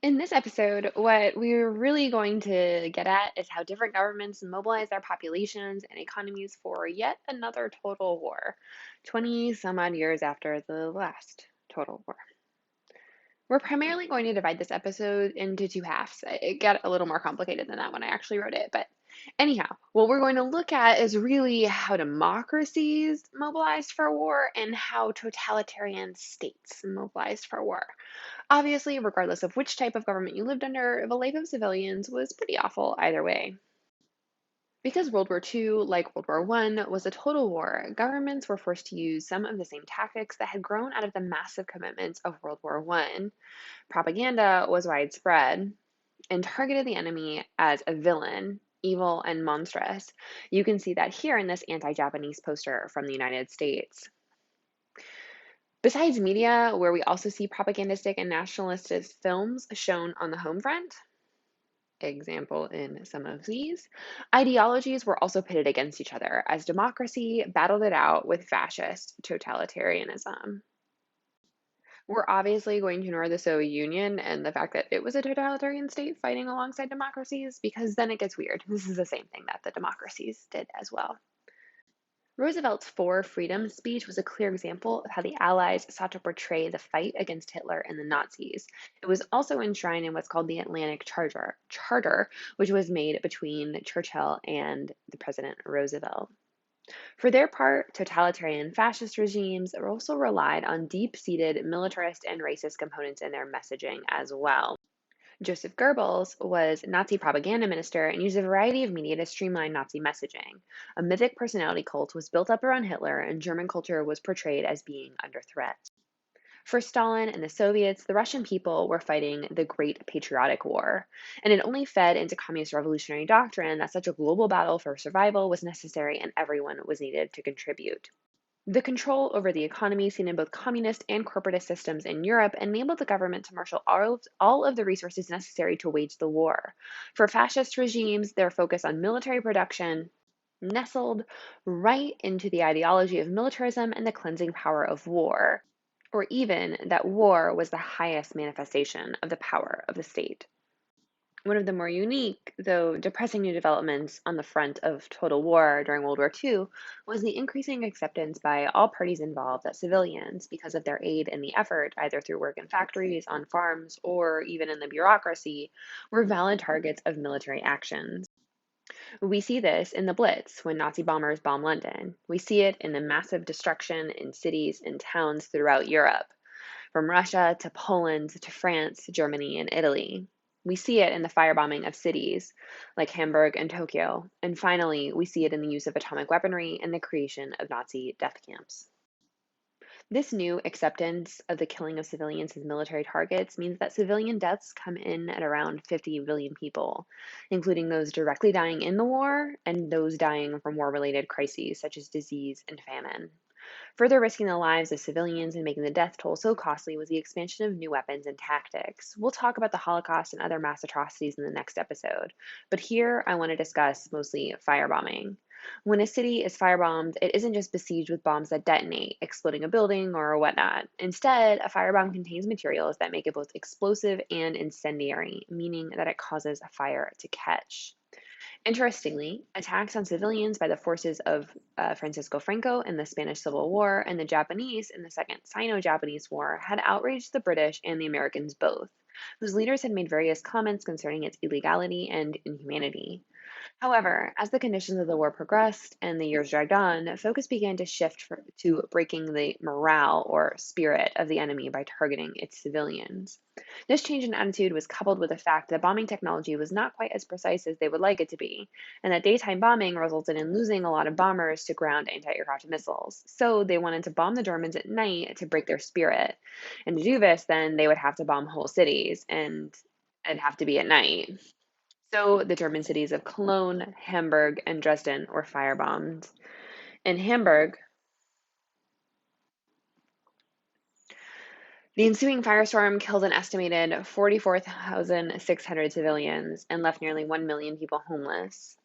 In this episode, what we're really going to get at is how different governments mobilize their populations and economies for yet another total war, 20 some odd years after the last total war. We're primarily going to divide this episode into two halves. It got a little more complicated than that when I actually wrote it, but anyhow, what we're going to look at is really how democracies mobilized for war and how totalitarian states mobilized for war. Obviously, regardless of which type of government you lived under, the life of civilians was pretty awful either way. Because World War II, like World War I, was a total war, governments were forced to use some of the same tactics that had grown out of the massive commitments of World War I. Propaganda was widespread and targeted the enemy as a villain, evil, and monstrous. You can see that here in this anti-Japanese poster from the United States. Besides media, where we also see propagandistic and nationalistic films shown on the home front, example in some of these, ideologies were also pitted against each other as democracy battled it out with fascist totalitarianism. We're obviously going to ignore the Soviet Union and the fact that it was a totalitarian state fighting alongside democracies because then it gets weird. This is the same thing that the democracies did as well. Roosevelt's Four Freedoms speech was a clear example of how the Allies sought to portray the fight against Hitler and the Nazis. It was also enshrined in what's called the Atlantic Charter, which was made between Churchill and the President Roosevelt. For their part, totalitarian fascist regimes also relied on deep-seated militarist and racist components in their messaging as well. Joseph Goebbels was Nazi propaganda minister and used a variety of media to streamline Nazi messaging. A mythic personality cult was built up around Hitler, and German culture was portrayed as being under threat. For Stalin and the Soviets, the Russian people were fighting the Great Patriotic War, and it only fed into communist revolutionary doctrine that such a global battle for survival was necessary and everyone was needed to contribute. The control over the economy seen in both communist and corporatist systems in Europe enabled the government to marshal all of the resources necessary to wage the war. For fascist regimes, their focus on military production nestled right into the ideology of militarism and the cleansing power of war, or even that war was the highest manifestation of the power of the state. One of the more unique, though depressing new developments on the front of total war during World War II was the increasing acceptance by all parties involved that civilians, because of their aid in the effort, either through work in factories, on farms, or even in the bureaucracy, were valid targets of military actions. We see this in the Blitz when Nazi bombers bomb London. We see it in the massive destruction in cities and towns throughout Europe, from Russia to Poland to France, Germany, and Italy. We see it in the firebombing of cities like Hamburg and Tokyo. And finally, we see it in the use of atomic weaponry and the creation of Nazi death camps. This new acceptance of the killing of civilians as military targets means that civilian deaths come in at around 50 million people, including those directly dying in the war and those dying from war-related crises such as disease and famine. Further risking the lives of civilians and making the death toll so costly was the expansion of new weapons and tactics. We'll talk about the Holocaust and other mass atrocities in the next episode, but here I want to discuss mostly firebombing. When a city is firebombed, it isn't just besieged with bombs that detonate, exploding a building or whatnot. Instead, a firebomb contains materials that make it both explosive and incendiary, meaning that it causes a fire to catch. Interestingly, attacks on civilians by the forces of Francisco Franco in the Spanish Civil War and the Japanese in the Second Sino-Japanese War had outraged the British and the Americans both, whose leaders had made various comments concerning its illegality and inhumanity. However, as the conditions of the war progressed and the years dragged on, focus began to shift to breaking the morale or spirit of the enemy by targeting its civilians. This change in attitude was coupled with the fact that bombing technology was not quite as precise as they would like it to be, and that daytime bombing resulted in losing a lot of bombers to ground anti-aircraft missiles. So they wanted to bomb the Germans at night to break their spirit. And to do this, then they would have to bomb whole cities, and it'd have to be at night. So the German cities of Cologne, Hamburg, and Dresden were firebombed. In Hamburg, the ensuing firestorm killed an estimated 44,600 civilians and left nearly 1 million people homeless.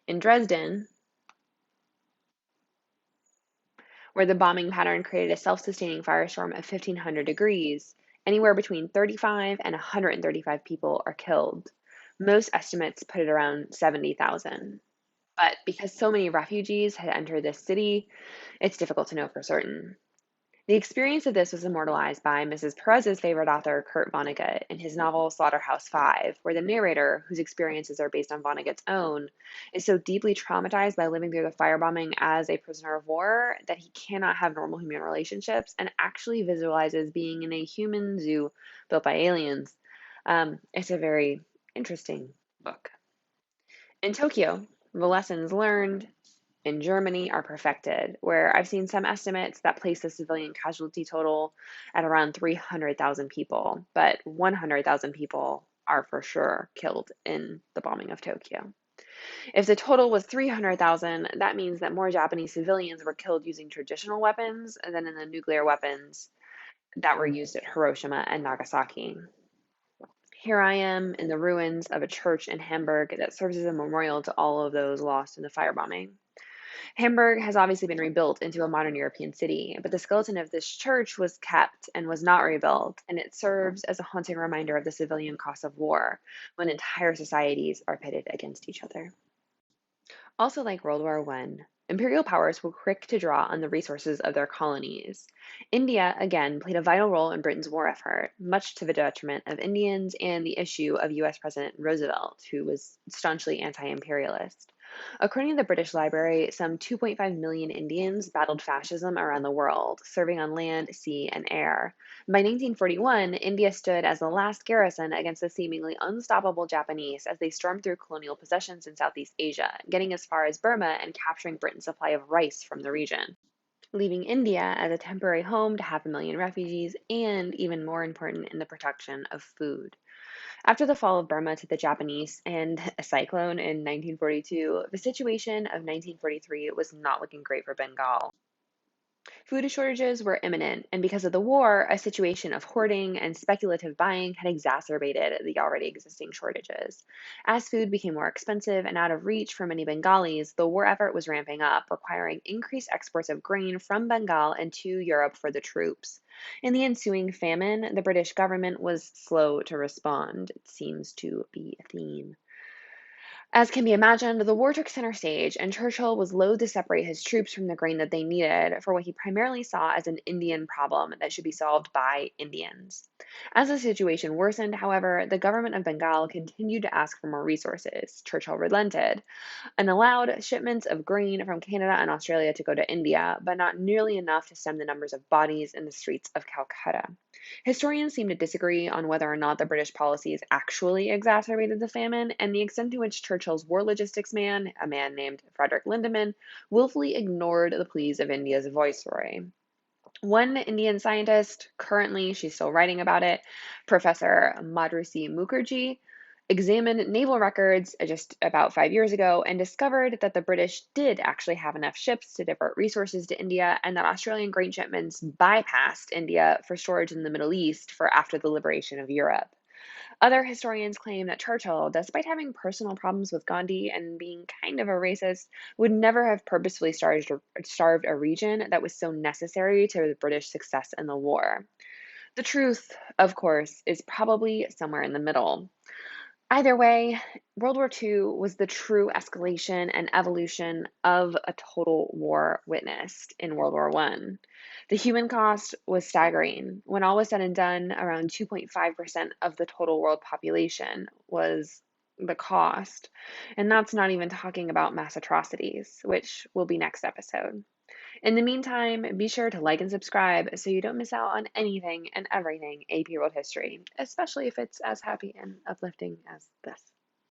In Dresden, where the bombing pattern created a self-sustaining firestorm of 1,500 degrees, Anywhere between 35 and 135 people are killed. Most estimates put it around 70,000. But because so many refugees had entered this city, it's difficult to know for certain. The experience of this was immortalized by Mrs. Perez's favorite author, Kurt Vonnegut, in his novel Slaughterhouse-Five, where the narrator, whose experiences are based on Vonnegut's own, is so deeply traumatized by living through the firebombing as a prisoner of war that he cannot have normal human relationships and actually visualizes being in a human zoo built by aliens. It's a very interesting book. In Tokyo, the lessons learned in Germany are perfected, where I've seen some estimates that place the civilian casualty total at around 300,000 people, but 100,000 people are for sure killed in the bombing of Tokyo. If the total was 300,000, that means that more Japanese civilians were killed using traditional weapons than in the nuclear weapons that were used at Hiroshima and Nagasaki. Here I am in the ruins of a church in Hamburg that serves as a memorial to all of those lost in the firebombing. Hamburg has obviously been rebuilt into a modern European city, but the skeleton of this church was kept and was not rebuilt, and it serves as a haunting reminder of the civilian cost of war when entire societies are pitted against each other. Also, like World War I, imperial powers were quick to draw on the resources of their colonies. India, again, played a vital role in Britain's war effort, much to the detriment of Indians and the issue of US President Roosevelt, who was staunchly anti imperialist. According to the British Library, some 2.5 million Indians battled fascism around the world, serving on land, sea, and air. By 1941, India stood as the last garrison against the seemingly unstoppable Japanese as they stormed through colonial possessions in Southeast Asia, getting as far as Burma and capturing Britain's supply of rice from the region, leaving India as a temporary home to 500,000 refugees and, even more important, in the production of food. After the fall of Burma to the Japanese and a cyclone in 1942, the situation of 1943 was not looking great for Bengal. Food shortages were imminent, and because of the war, a situation of hoarding and speculative buying had exacerbated the already existing shortages. As food became more expensive and out of reach for many Bengalis, the war effort was ramping up, requiring increased exports of grain from Bengal and to Europe for the troops. In the ensuing famine, the British government was slow to respond. It seems to be a theme. As can be imagined, the war took center stage, and Churchill was loath to separate his troops from the grain that they needed for what he primarily saw as an Indian problem that should be solved by Indians. As the situation worsened, however, the government of Bengal continued to ask for more resources. Churchill relented and allowed shipments of grain from Canada and Australia to go to India, but not nearly enough to stem the numbers of bodies in the streets of Calcutta. Historians seem to disagree on whether or not the British policies actually exacerbated the famine, and the extent to which Churchill's war logistics man, a man named Frederick Lindemann, willfully ignored the pleas of India's viceroy. One Indian scientist, currently she's still writing about it, Professor Madhusi Mukherjee, examined naval records just about 5 years ago and discovered that the British did actually have enough ships to divert resources to India and that Australian grain shipments bypassed India for storage in the Middle East for after the liberation of Europe. Other historians claim that Churchill, despite having personal problems with Gandhi and being kind of a racist, would never have purposefully starved a region that was so necessary to the British success in the war. The truth, of course, is probably somewhere in the middle. Either way, World War II was the true escalation and evolution of a total war witnessed in World War I. The human cost was staggering. When all was said and done, around 2.5% of the total world population was the cost. And that's not even talking about mass atrocities, which will be next episode. In the meantime, be sure to like and subscribe so you don't miss out on anything and everything AP World History, especially if it's as happy and uplifting as this.